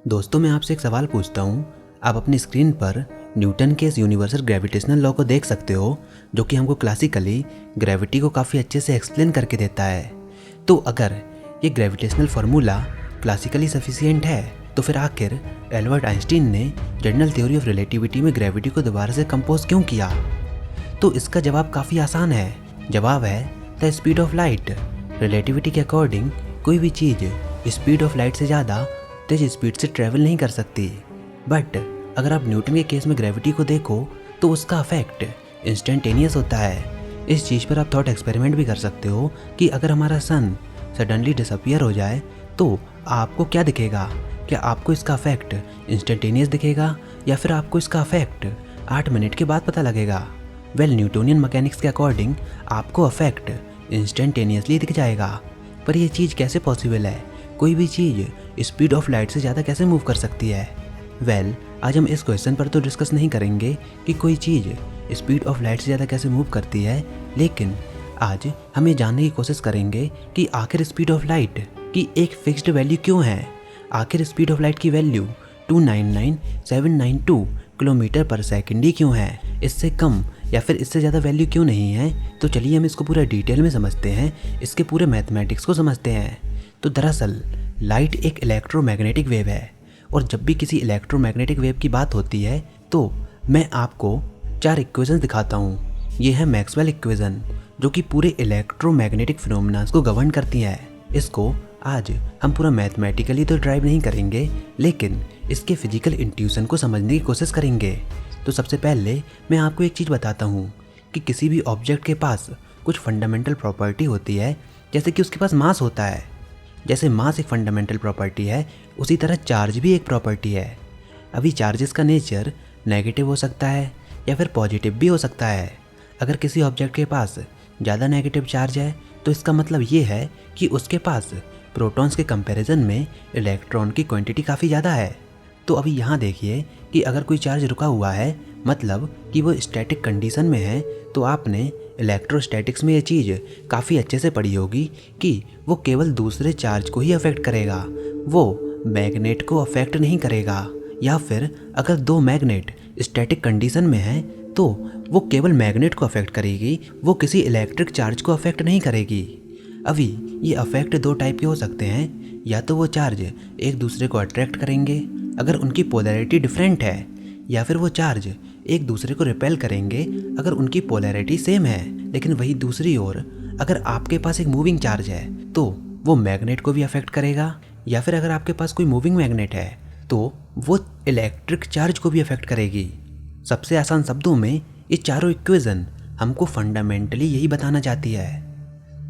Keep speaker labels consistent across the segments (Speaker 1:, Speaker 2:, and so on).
Speaker 1: दोस्तों, मैं आपसे एक सवाल पूछता हूँ। आप अपनी स्क्रीन पर न्यूटन के इस यूनिवर्सल ग्रेविटेशनल लॉ को देख सकते हो, जो कि हमको क्लासिकली ग्रेविटी को काफ़ी अच्छे से एक्सप्लेन करके देता है। तो अगर ये ग्रेविटेशनल फार्मूला क्लासिकली सफिशिएंट है, तो फिर आखिर एल्बर्ट आइंस्टीन ने जनरल थ्योरी ऑफ रिलेटिविटी में ग्रेविटी को दोबारा से कंपोज क्यों किया? तो इसका जवाब काफ़ी आसान है। जवाब है the speed of light. Relativity के अकॉर्डिंग कोई भी चीज़ स्पीड ऑफ लाइट से ज़्यादा तेज स्पीड से ट्रैवल नहीं कर सकती। बट अगर आप न्यूटन के केस में ग्रेविटी को देखो तो उसका इफेक्ट इंस्टेंटेनियस होता है। इस चीज़ पर आप थॉट एक्सपेरिमेंट भी कर सकते हो कि अगर हमारा सन सडनली डिसअपियर हो जाए तो आपको क्या दिखेगा? क्या आपको इसका इफेक्ट इंस्टेंटेनियस दिखेगा या फिर आपको इसका इफेक्ट 8 मिनट के बाद पता लगेगा? न्यूटोनियन मैकेनिक्स के अकॉर्डिंग आपको इफेक्ट इंस्टेंटेनियसली दिख जाएगा। पर यह चीज़ कैसे पॉसिबल है? कोई भी चीज़ स्पीड ऑफ लाइट से ज़्यादा कैसे मूव कर सकती है? आज हम इस क्वेश्चन पर तो डिस्कस नहीं करेंगे कि कोई चीज़ स्पीड ऑफ लाइट से ज़्यादा कैसे मूव करती है, लेकिन आज हम ये जानने की कोशिश करेंगे कि आखिर स्पीड ऑफ लाइट की एक फिक्स्ड वैल्यू क्यों है। आखिर स्पीड ऑफ लाइट की वैल्यू 299,792 किलोमीटर पर सेकंड ही क्यों है? इससे कम या फिर इससे ज़्यादा वैल्यू क्यों नहीं है? तो चलिए हम इसको पूरा डिटेल में समझते हैं, इसके पूरे मैथमेटिक्स को समझते हैं। तो दरअसल लाइट एक इलेक्ट्रोमैग्नेटिक वेव है, और जब भी किसी इलेक्ट्रोमैग्नेटिक वेव की बात होती है तो मैं आपको 4 इक्वेशन दिखाता हूँ। ये है मैक्सवेल इक्वेशन, जो कि पूरे इलेक्ट्रोमैग्नेटिक फिनोमेना को गवर्न करती हैं। इसको आज हम पूरा मैथमेटिकली तो ड्राइव नहीं करेंगे, लेकिन इसके फिजिकल इंट्यूशन को समझने की कोशिश करेंगे। तो सबसे पहले मैं आपको एक चीज़ बताता हूँ कि किसी भी ऑब्जेक्ट के पास कुछ फंडामेंटल प्रॉपर्टी होती है, जैसे कि उसके पास मास होता है। जैसे मास एक फंडामेंटल प्रॉपर्टी है, उसी तरह चार्ज भी एक प्रॉपर्टी है। अभी चार्जेस का नेचर नेगेटिव हो सकता है या फिर पॉजिटिव भी हो सकता है। अगर किसी ऑब्जेक्ट के पास ज़्यादा नेगेटिव चार्ज है तो इसका मतलब ये है कि उसके पास प्रोटॉन्स के कंपैरिजन में इलेक्ट्रॉन की क्वांटिटी काफ़ी ज़्यादा है। तो अभी यहाँ देखिए कि अगर कोई चार्ज रुका हुआ है, मतलब कि वो स्टैटिक कंडीशन में है, तो आपने इलेक्ट्रोस्टैटिक्स में ये चीज़ काफ़ी अच्छे से पढ़ी होगी कि वो केवल दूसरे चार्ज को ही अफेक्ट करेगा, वो मैग्नेट को अफेक्ट नहीं करेगा। या फिर अगर दो मैग्नेट स्टैटिक कंडीशन में हैं तो वो केवल मैग्नेट को अफेक्ट करेगी, वो किसी इलेक्ट्रिक चार्ज को अफेक्ट नहीं करेगी। अभी ये अफेक्ट 2 टाइप के हो सकते हैं। या तो वो चार्ज एक दूसरे को अट्रैक्ट करेंगे अगर उनकी पोलैरिटी डिफरेंट है, या फिर वो चार्ज एक दूसरे को रिपेल करेंगे अगर उनकी पोलैरिटी सेम है। लेकिन वही दूसरी ओर अगर आपके पास एक मूविंग चार्ज है तो वो मैग्नेट को भी अफेक्ट करेगा, या फिर अगर आपके पास कोई मूविंग मैग्नेट है तो वो इलेक्ट्रिक चार्ज को भी अफेक्ट करेगी। सबसे आसान शब्दों में ये चारों इक्वेशन हमको फंडामेंटली यही बताना चाहती है।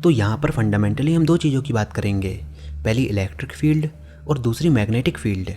Speaker 1: तो यहाँ पर फंडामेंटली हम 2 चीज़ों की बात करेंगे, पहली इलेक्ट्रिक फील्ड और दूसरी मैग्नेटिक फील्ड।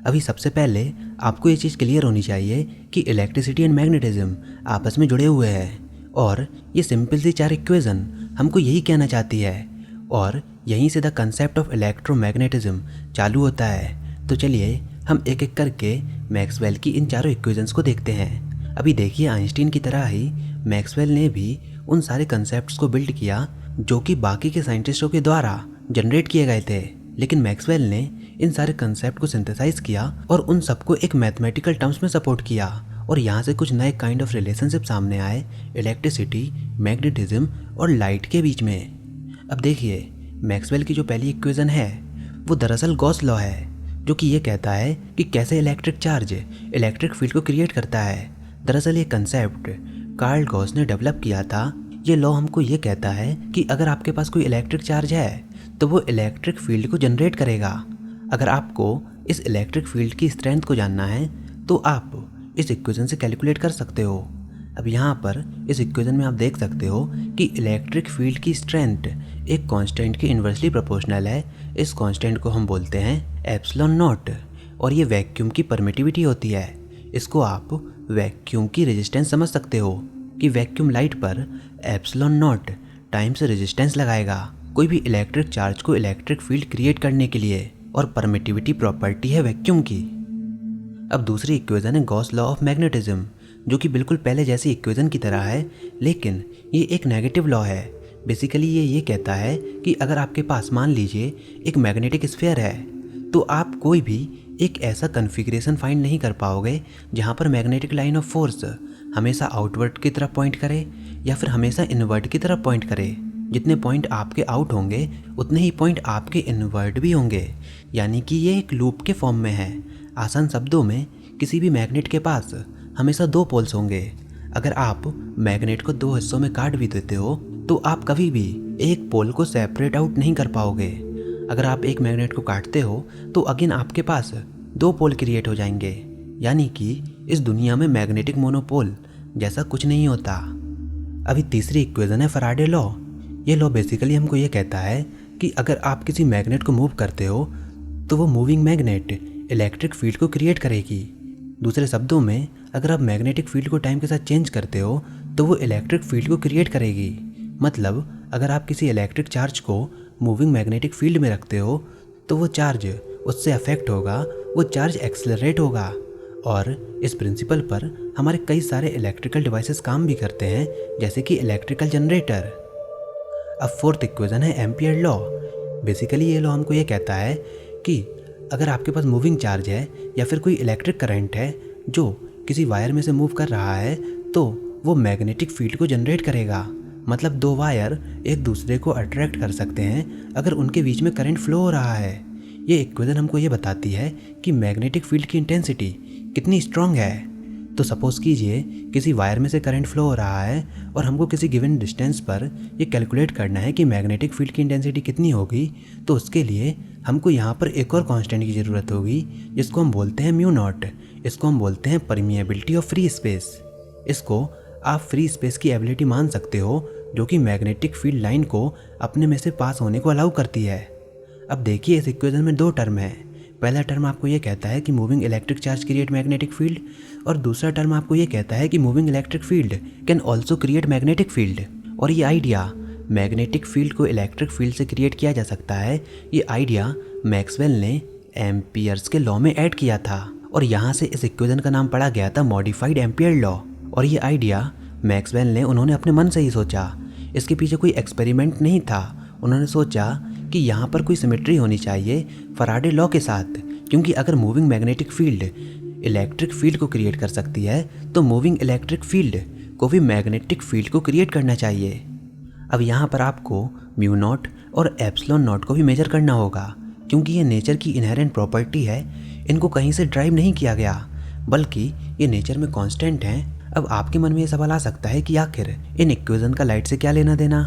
Speaker 1: अभी सबसे पहले आपको ये चीज़ क्लियर होनी चाहिए कि इलेक्ट्रिसिटी एंड मैग्नेटिज्म आपस में जुड़े हुए हैं, और ये सिंपल सी 4 इक्वेशन हमको यही कहना चाहती है, और यहीं से द कंसेप्ट ऑफ इलेक्ट्रोमैग्नेटिज्म चालू होता है। तो चलिए हम एक एक करके मैक्सवेल की इन चारों इक्वेशंस को देखते हैं। अभी देखिए, आइंस्टीन की तरह ही मैक्सवेल ने भी उन सारे कंसेप्ट्स को बिल्ड किया जो कि बाकी के साइंटिस्टों के द्वारा जनरेट किए गए थे, लेकिन मैक्सवेल ने इन सारे कंसेप्ट को सिंथेसाइज किया और उन सबको एक मैथमेटिकल टर्म्स में सपोर्ट किया, और यहाँ से कुछ नए काइंड ऑफ रिलेशनशिप सामने आए इलेक्ट्रिसिटी, मैग्नेटिज्म और लाइट के बीच में। अब देखिए, मैक्सवेल की जो पहली इक्वेशन है वो दरअसल गॉस लॉ है, जो कि ये कहता है कि कैसे इलेक्ट्रिक चार्ज इलेक्ट्रिक फील्ड को क्रिएट करता है। दरअसल ये कंसेप्ट कार्ल गॉस ने डेवलप किया था। ये लॉ हमको ये कहता है कि अगर आपके पास कोई इलेक्ट्रिक चार्ज है तो वो इलेक्ट्रिक फील्ड को जनरेट करेगा। अगर आपको इस इलेक्ट्रिक फील्ड की स्ट्रेंथ को जानना है तो आप इस इक्वेशन से कैलकुलेट कर सकते हो। अब यहाँ पर इस इक्वेशन में आप देख सकते हो कि इलेक्ट्रिक फील्ड की स्ट्रेंथ एक कांस्टेंट के इन्वर्सली प्रोपोर्शनल है। इस कांस्टेंट को हम बोलते हैं एप्सिलॉन नॉट, और ये वैक्यूम की परमिटिविटी होती है। इसको आप वैक्यूम की रेजिस्टेंस समझ सकते हो कि वैक्यूम लाइट पर एप्सिलॉन नॉट टाइम्स रेजिस्टेंस लगाएगा कोई भी इलेक्ट्रिक चार्ज को इलेक्ट्रिक फील्ड क्रिएट करने के लिए, और परमिटिविटी प्रॉपर्टी है वैक्यूम की। अब दूसरी इक्वेशन है गॉस लॉ ऑफ मैग्नेटिज्म, जो कि बिल्कुल पहले जैसी इक्वेशन की तरह है, लेकिन ये एक नेगेटिव लॉ है। बेसिकली ये कहता है कि अगर आपके पास मान लीजिए एक मैग्नेटिक स्फीयर है, तो आप कोई भी एक ऐसा कॉन्फ़िगरेशन फाइंड नहीं कर पाओगे जहाँ पर मैग्नेटिक लाइन ऑफ फोर्स हमेशा आउटवर्ड की तरफ पॉइंट करे या फिर हमेशा इनवर्ड की तरफ पॉइंट करे। जितने पॉइंट आपके आउट होंगे उतने ही पॉइंट आपके इनवर्ड भी होंगे, यानी कि ये एक लूप के फॉर्म में है। आसान शब्दों में किसी भी मैग्नेट के पास हमेशा दो पोल्स होंगे। अगर आप मैग्नेट को दो हिस्सों में काट भी देते हो तो आप कभी भी एक पोल को सेपरेट आउट नहीं कर पाओगे। अगर आप एक मैग्नेट को काटते हो तो अगेन आपके पास दो पोल क्रिएट हो जाएंगे, यानी कि इस दुनिया में मैग्नेटिक मोनोपोल जैसा कुछ नहीं होता। अभी तीसरी इक्वेशन है फैराडे लॉ। ये लॉ बेसिकली हमको ये कहता है कि अगर आप किसी मैग्नेट को मूव करते हो तो वो मूविंग मैग्नेट इलेक्ट्रिक फील्ड को क्रिएट करेगी। दूसरे शब्दों में, अगर आप मैग्नेटिक फील्ड को टाइम के साथ चेंज करते हो तो वो इलेक्ट्रिक फील्ड को क्रिएट करेगी। मतलब अगर आप किसी इलेक्ट्रिक चार्ज को मूविंग मैग्नेटिक फील्ड में रखते हो तो वो चार्ज उससे अफेक्ट होगा, वो चार्ज एक्सेलरेट होगा। और इस प्रिंसिपल पर हमारे कई सारे इलेक्ट्रिकल डिवाइसेस काम भी करते हैं, जैसे कि इलेक्ट्रिकल जनरेटर। अब फोर्थ इक्वेशन है एम्पियर लॉ। बेसिकली ये लॉ हमको ये कहता है कि अगर आपके पास मूविंग चार्ज है या फिर कोई इलेक्ट्रिक करंट है जो किसी वायर में से मूव कर रहा है तो वो मैग्नेटिक फील्ड को जनरेट करेगा। मतलब दो वायर एक दूसरे को अट्रैक्ट कर सकते हैं अगर उनके बीच में करंट फ्लो हो रहा है। ये इक्वेशन हमको ये बताती है कि मैग्नेटिक फील्ड की इंटेंसिटी कितनी स्ट्रांग है। तो सपोज कीजिए किसी वायर में से करंट फ्लो हो रहा है और हमको किसी गिवन डिस्टेंस पर ये कैलकुलेट करना है कि मैग्नेटिक फील्ड की इंटेंसिटी कितनी होगी। तो उसके लिए हमको यहाँ पर एक और कांस्टेंट की ज़रूरत होगी जिसको हम बोलते हैं म्यू नॉट। इसको हम बोलते हैं परमिएबिलिटी ऑफ फ्री स्पेस। इसको आप फ्री स्पेस की एबिलिटी मान सकते हो जो कि मैग्नेटिक फील्ड लाइन को अपने में से पास होने को अलाउ करती है। अब देखिए इस इक्वेशन में दो टर्म है। पहला टर्म आपको ये कहता है कि moving electric charge create magnetic field, और दूसरा टर्म आपको ये कहता है कि moving electric field can also create magnetic field. और ये आइडिया मैग्नेटिक फील्ड को इलेक्ट्रिक फील्ड से क्रिएट किया जा सकता है, ये आइडिया मैक्सवेल ने एम्पियर्स के लॉ में ऐड किया था और यहाँ से इस इक्वेशन का नाम पड़ा गया था मॉडिफाइड एम्पियर लॉ। और ये आइडिया मैक्सवेल ने उन्होंने अपने मन से ही सोचा, इसके पीछे कोई एक्सपेरिमेंट नहीं था। उन्होंने सोचा कि यहाँ पर कोई सिमेट्री होनी चाहिए फैराडे लॉ के साथ, क्योंकि अगर moving magnetic field electric field को क्रिएट कर सकती है तो मूविंग इलेक्ट्रिक फील्ड को भी मैग्नेटिक फील्ड को क्रिएट करना चाहिए। अब यहाँ पर आपको म्यू नॉट और एप्सिलॉन नॉट को भी मेजर करना होगा, क्योंकि ये नेचर की इनहेरेंट प्रॉपर्टी है। इनको कहीं से ड्राइव नहीं किया गया, बल्कि ये नेचर में कांस्टेंट हैं। अब आपके मन में ये सवाल आ सकता है कि आखिर इन इक्वेशन का लाइट से क्या लेना देना।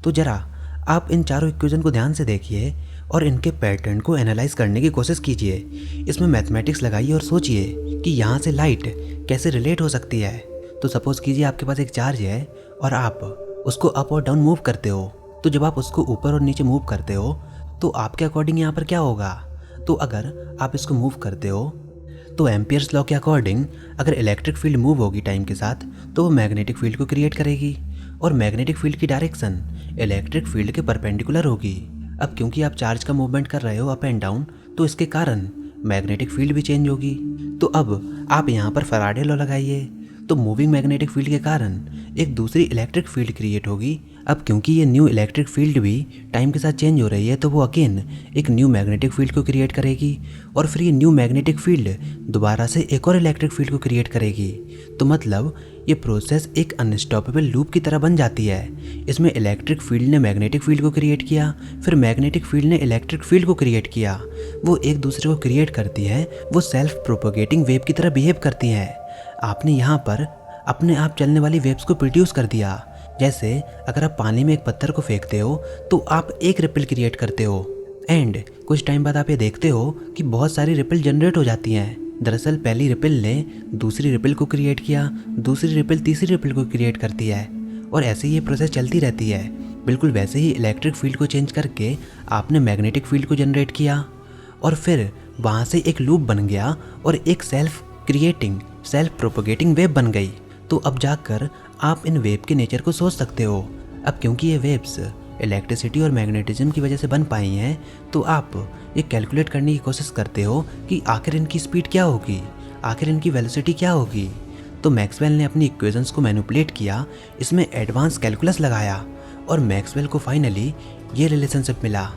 Speaker 1: तो ज़रा आप इन चारों इक्वेशन को ध्यान से देखिए और इनके पैटर्न को एनालाइज करने की कोशिश कीजिए। इसमें मैथमेटिक्स लगाइए और सोचिए कि यहाँ से लाइट कैसे रिलेट हो सकती है। तो सपोज कीजिए आपके पास एक चार्ज है और आप उसको अप और डाउन मूव करते हो। तो जब आप उसको ऊपर और नीचे मूव करते हो तो आपके अकॉर्डिंग यहाँ पर क्या होगा। तो अगर आप इसको मूव करते हो तो एम्पियर्स लॉ के अकॉर्डिंग अगर इलेक्ट्रिक फील्ड मूव होगी टाइम के साथ तो वो मैग्नेटिक फील्ड को क्रिएट करेगी, और मैग्नेटिक फील्ड की डायरेक्शन इलेक्ट्रिक फील्ड के परपेंडिकुलर होगी। अब क्योंकि आप चार्ज का मूवमेंट कर रहे हो अप एंड डाउन, तो इसके कारण मैग्नेटिक फील्ड भी चेंज होगी। तो अब आप यहाँ पर फैराडे लॉ लगाइए, तो मूविंग मैग्नेटिक फील्ड के कारण एक दूसरी इलेक्ट्रिक फील्ड क्रिएट होगी। अब क्योंकि ये न्यू इलेक्ट्रिक फील्ड भी टाइम के साथ चेंज हो रही है तो वो अगेन एक न्यू मैग्नेटिक फील्ड को क्रिएट करेगी, और फिर ये न्यू मैग्नेटिक फील्ड दोबारा से एक और इलेक्ट्रिक फील्ड को क्रिएट करेगी। तो मतलब ये प्रोसेस एक अनस्टॉपेबल लूप की तरह बन जाती है। इसमें इलेक्ट्रिक फील्ड ने मैग्नेटिक फील्ड को क्रिएट किया, फिर मैग्नेटिक फील्ड ने इलेक्ट्रिक फील्ड को क्रिएट किया। वो एक दूसरे को क्रिएट करती हैं, वो सेल्फ प्रोपोगेटिंग वेव की तरह बिहेव करती हैं। आपने यहाँ पर अपने आप चलने वाली वेव्स को प्रोड्यूस कर दिया। जैसे अगर आप पानी में एक पत्थर को फेंकते हो तो आप एक रिपल क्रिएट करते हो, एंड कुछ टाइम बाद आप ये देखते हो कि बहुत सारी रिपल जनरेट हो जाती हैं। दरअसल पहली रिपल ने दूसरी रिपल को क्रिएट किया, दूसरी रिपल तीसरी रिपल को क्रिएट करती है, और ऐसे ही ये प्रोसेस चलती रहती है। बिल्कुल वैसे ही इलेक्ट्रिक फील्ड को चेंज करके आपने मैग्नेटिक फील्ड को जनरेट किया, और फिर वहाँ से एक लूप बन गया और एक self creating self propagating wave बन गई। तो अब जाकर आप इन वेव के नेचर को सोच सकते हो। अब क्योंकि ये वेव्स इलेक्ट्रिसिटी और मैग्नेटिज्म की वजह से बन पाई हैं, तो आप ये कैलकुलेट करने की कोशिश करते हो कि आखिर इनकी स्पीड क्या होगी, आखिर इनकी वेलोसिटी क्या होगी। तो मैक्सवेल ने अपनी इक्वेशंस को मैनिपुलेट किया, इसमें एडवांस कैलकुलस लगाया, और मैक्सवेल को फाइनली ये रिलेशनशिप मिला।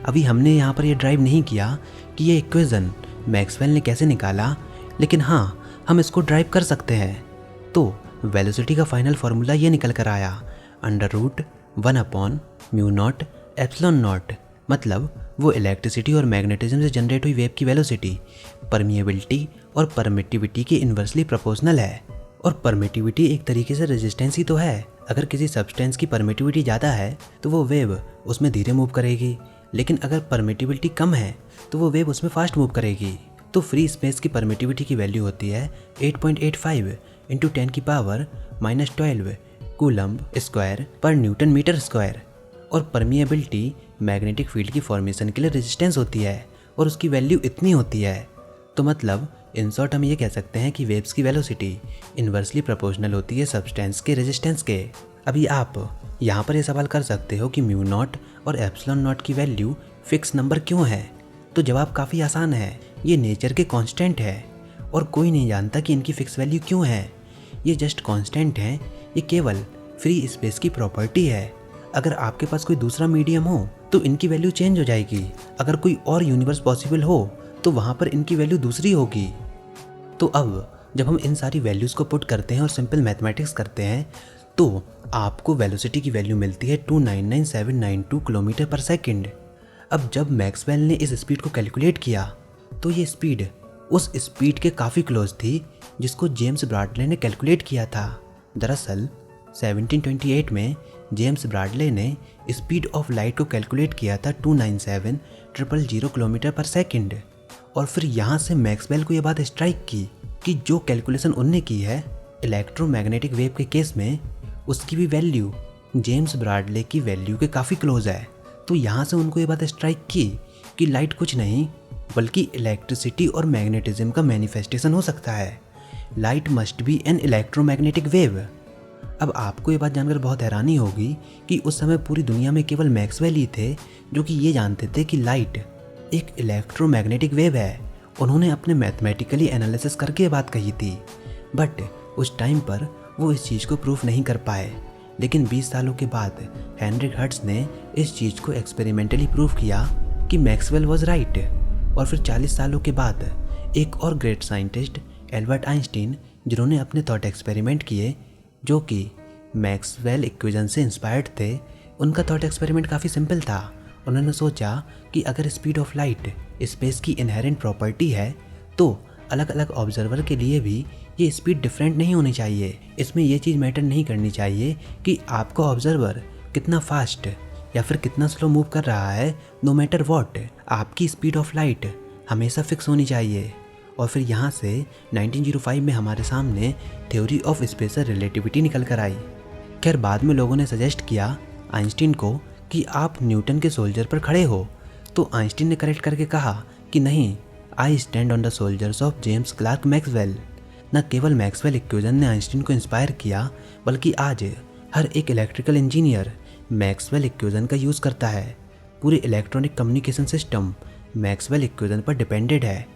Speaker 1: अभी हमने यहाँ पर ये ड्राइव नहीं किया कि ये इक्वेशन मैक्सवेल ने कैसे निकाला, लेकिन हाँ हम इसको ड्राइव कर सकते हैं। तो वेलोसिटी का फाइनल फार्मूला ये निकल कर आया, √1/μ0 मतलब वो इलेक्ट्रिसिटी और मैग्नेटिज्म से जनरेट हुई वेव की वेलोसिटी परमिएबिलिटी और परमिटिविटी के इन्वर्सली प्रोपोर्शनल है। और परमिटिविटी एक तरीके से रेजिस्टेंस ही तो है। अगर किसी सब्सटेंस की परमिटिविटी ज़्यादा है तो वो वेव उसमें धीरे मूव करेगी, लेकिन अगर परमिटिविटी कम है तो वो वेव उसमें फास्ट मूव करेगी। तो फ्री स्पेस की परमिटिविटी की वैल्यू होती है 8.85 × 10⁻⁻12 कूलम्ब स्क्वायर पर न्यूटन मीटर स्क्वायर। और परमिएबिलिटी मैग्नेटिक फील्ड की फॉर्मेशन के लिए रेजिस्टेंस होती है और उसकी वैल्यू इतनी होती है। तो मतलब इन शॉर्ट हम ये कह सकते हैं कि वेव्स की वेलोसिटी इन्वर्सली प्रोपोर्शनल होती है सब्सटेंस के रेजिस्टेंस के। अभी आप यहाँ पर ये सवाल कर सकते हो कि μ0 और ε0 की वैल्यू फिक्स नंबर क्यों है। तो जवाब काफ़ी आसान है, ये नेचर के कांस्टेंट है और कोई नहीं जानता कि इनकी फिक्स वैल्यू क्यों है। ये जस्ट कांस्टेंट हैं, ये केवल फ्री स्पेस की प्रॉपर्टी है। अगर आपके पास कोई दूसरा मीडियम हो तो इनकी वैल्यू चेंज हो जाएगी। अगर कोई और यूनिवर्स पॉसिबल हो तो वहाँ पर इनकी वैल्यू दूसरी होगी। तो अब जब हम इन सारी वैल्यूज़ को पुट करते हैं और सिंपल मैथमेटिक्स करते हैं तो आपको वेलोसिटी की वैल्यू मिलती है 299792 किलोमीटर पर सेकंड। अब जब मैक्सवेल ने इस स्पीड को कैलकुलेट किया तो ये स्पीड उस स्पीड के काफ़ी क्लोज थी जिसको जेम्स ब्राडले ने कैलकुलेट किया था। दरअसल 1728 में जेम्स ब्राडले ने स्पीड ऑफ लाइट को कैलकुलेट किया था 297,000 किलोमीटर पर सेकंड। और फिर यहाँ से मैक्सवेल को ये बात स्ट्राइक की कि जो कैलकुलेशन उनने की है इलेक्ट्रोमैग्नेटिक वेव के केस में, उसकी भी वैल्यू जेम्स ब्राडले की वैल्यू के काफ़ी क्लोज है। तो यहाँ से उनको ये बात स्ट्राइक की कि लाइट कुछ नहीं बल्कि इलेक्ट्रिसिटी और मैग्नेटिज्म का मैनिफेस्टेशन हो सकता है। Light must be an electromagnetic wave. अब आपको ये बात जानकर बहुत हैरानी होगी कि उस समय पूरी दुनिया में केवल मैक्सवेल ही थे जो कि ये जानते थे कि लाइट एक इलेक्ट्रोमैग्नेटिक वेव है। उन्होंने अपने मैथमेटिकली एनालिसिस करके ये बात कही थी, बट उस टाइम पर वो इस चीज़ को प्रूफ नहीं कर पाए। लेकिन 20 सालों के बाद हेनरिक हर्ट्ज ने इस चीज़ को एक्सपेरिमेंटली प्रूव किया कि मैक्सवेल वॉज राइट। और फिर 40 सालों के बाद एक और ग्रेट साइंटिस्ट एल्बर्ट आइंस्टीन, जिन्होंने अपने थॉट एक्सपेरिमेंट किए जो कि मैक्सवेल इक्वेशन से इंस्पायर्ड थे, उनका थॉट एक्सपेरिमेंट काफ़ी सिंपल था। उन्होंने सोचा कि अगर स्पीड ऑफ लाइट स्पेस की इनहेरेंट प्रॉपर्टी है तो अलग अलग ऑब्जर्वर के लिए भी ये स्पीड डिफरेंट नहीं होनी चाहिए। इसमें यह चीज़ मैटर नहीं करनी चाहिए कि आपका ऑब्जर्वर कितना फास्ट या फिर कितना स्लो मूव कर रहा है। नो मैटर व्हाट, आपकी स्पीड ऑफ लाइट हमेशा फिक्स होनी चाहिए। और फिर यहाँ से 1905 में हमारे सामने थ्योरी ऑफ स्पेशल रिलेटिविटी निकल कर आई। खैर बाद में लोगों ने सजेस्ट किया आइंस्टीन को कि आप न्यूटन के सोल्जर पर खड़े हो, तो आइंस्टीन ने करेक्ट करके कहा कि नहीं, I stand on the soldiers of James Clerk Maxwell. न केवल मैक्सवेल इक्वेशन ने आइंस्टीन को इंस्पायर किया बल्कि आज हर एक इलेक्ट्रिकल इंजीनियर मैक्सवेल इक्वेशन का यूज़ करता है। पूरे electronic communication system Maxwell equation पर डिपेंडेड है।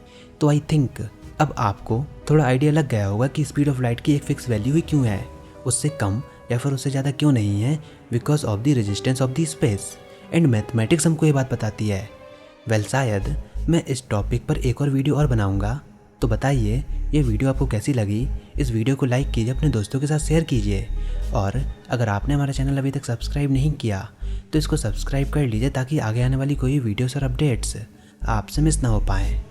Speaker 1: तो आई थिंक अब आपको थोड़ा आइडिया लग गया होगा कि स्पीड ऑफ लाइट की एक फिक्स वैल्यू ही क्यों है, उससे कम या फिर उससे ज़्यादा क्यों नहीं है, because of the resistance of the space. And mathematics हमको ये बात बताती है। वेल शायद मैं इस टॉपिक पर एक और वीडियो और बनाऊंगा। तो बताइए ये वीडियो आपको कैसी लगी। इस वीडियो को लाइक कीजिए, अपने दोस्तों के साथ शेयर कीजिए, और अगर आपने हमारा चैनल अभी तक सब्सक्राइब नहीं किया तो इसको सब्सक्राइब कर लीजिए ताकि आगे आने वाली कोई वीडियोस और अपडेट्स आपसे मिस ना हो पाएँ।